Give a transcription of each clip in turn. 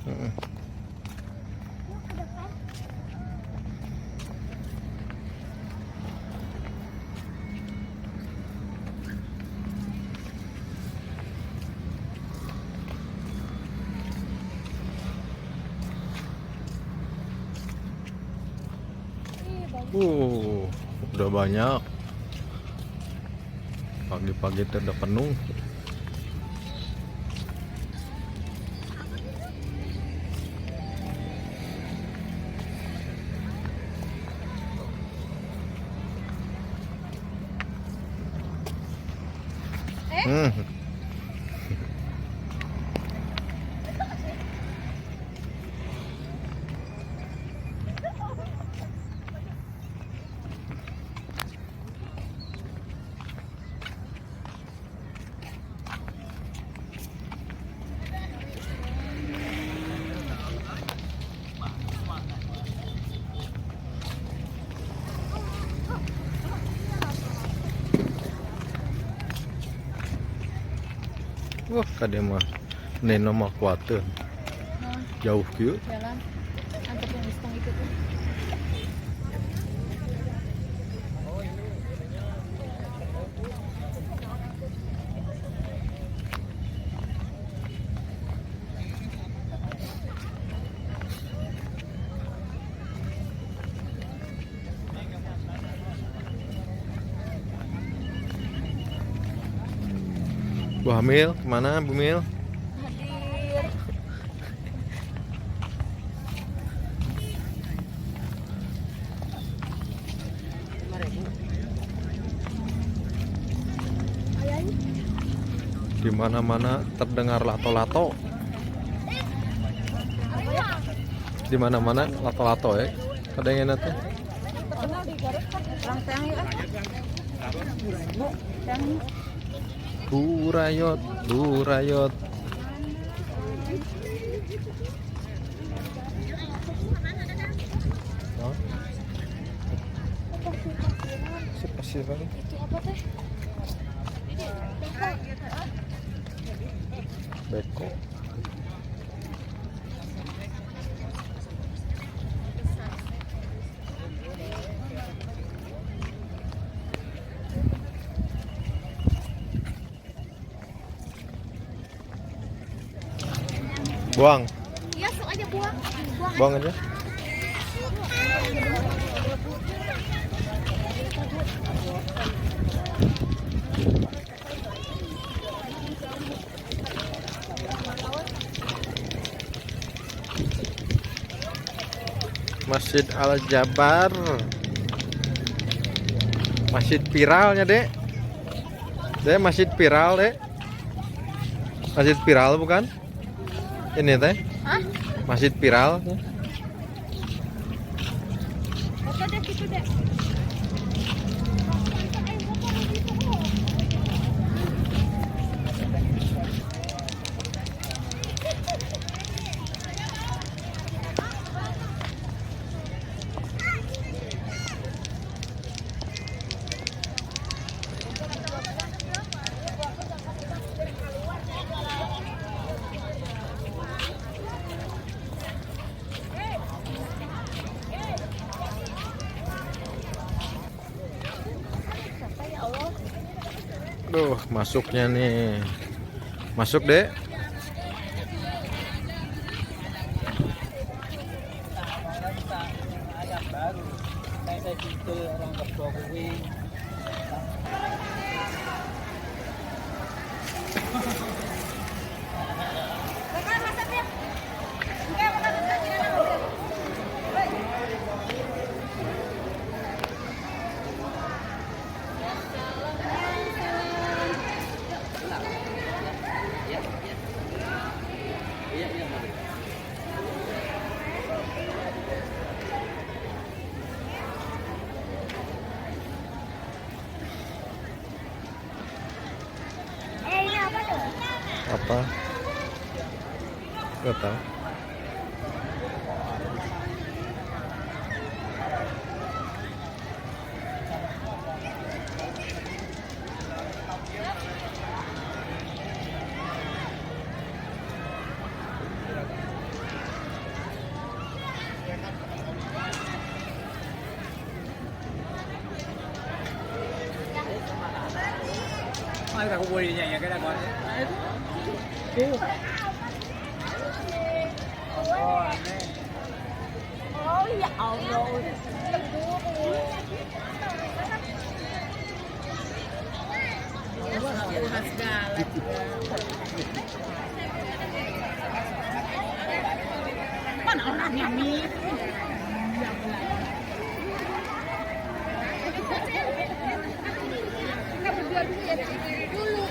Heeh. Udah banyak. Pagi-pagi udah penuh. Wah, kadang mah neno mah kuatin jauh kieu. Jalan angkat yang istong itu tuh. Bu Hamil, kemana Bu Mil? Hadir. Di mana-mana terdengar lato-lato. Di mana-mana lato-lato ya. Kadang enak tuh. Orang tang ya. Bu, tang. Burayot, burayot. Pasir-pasir. Itu apa teh? Beko. Buang, Iya, sok aja buang. buang aja. Masjid Al Jabar, masjid viralnya dek, masjid viral dek, masjid viral bukan? Ini teh, Hah? masjid viral. Foto deh situ deh. Duh, masuknya nih. Masuk, Dek. Ini apa tuh? Apa? Gak tahu. tak kumpulin ya kita buat. Oh, aneh. Oh ya Allah. Mana orangnya nih? Kita berdua dulu ya, dulu.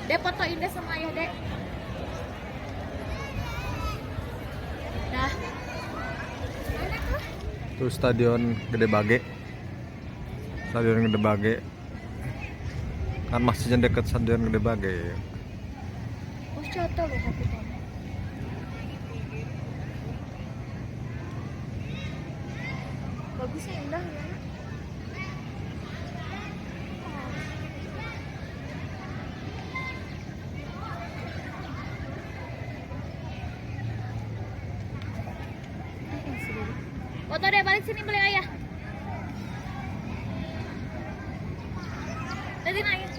Dek, fotoin deh sama ayah, Dek. Dah. Itu stadion Gede Bage. Stadion Gede Bage. Kan masjidnya dekat stadion Gede Bage. Oh, coto loh kapitan. Bagusnya indah ya. Foto deh, balik sini beli ayah. Jadi naik.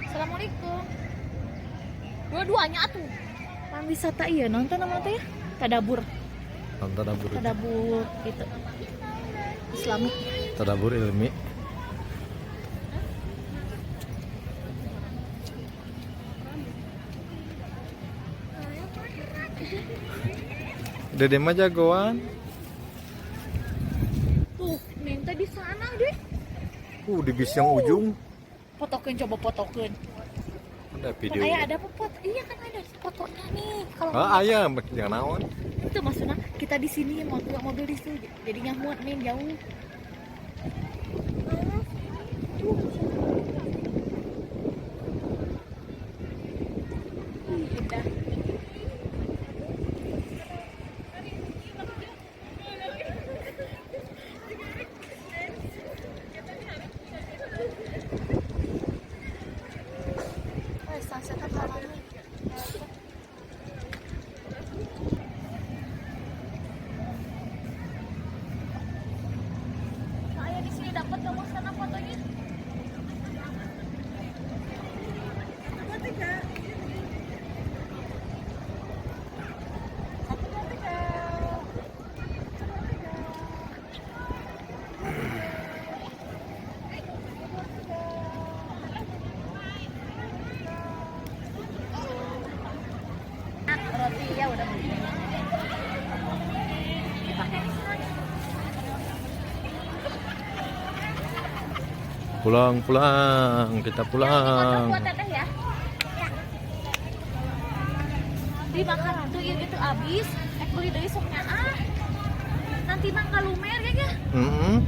Assalamualaikum. Dua-duanya atuh. Pan wisata iya nonton nama teh ya? Tadabur. Tadabur. Tadabur gitu. Islami. Tadabur ilmi. Dede mah jagoan. Tuh, minta di sana deh. Di bis yang ujung. Fotokeun, coba fotokeun. Ada video. Ayah ada apa foto? Iya kan ada fotonya nih. Kalau Ayah jangan naon. itu maksudnya kita di sini mobil di sini jadinya muat nih jauh. Indah. Sunset apa lagi? Saya di sini dapat nomor sana fotonya. Roti ya udah begini. Dipakai di sana. Pulang, kita pulang. Buat teteh ya. Dimakan tuh ya gitu abis. Beli dari soknya nanti mah kalumer ya. Mm-mm.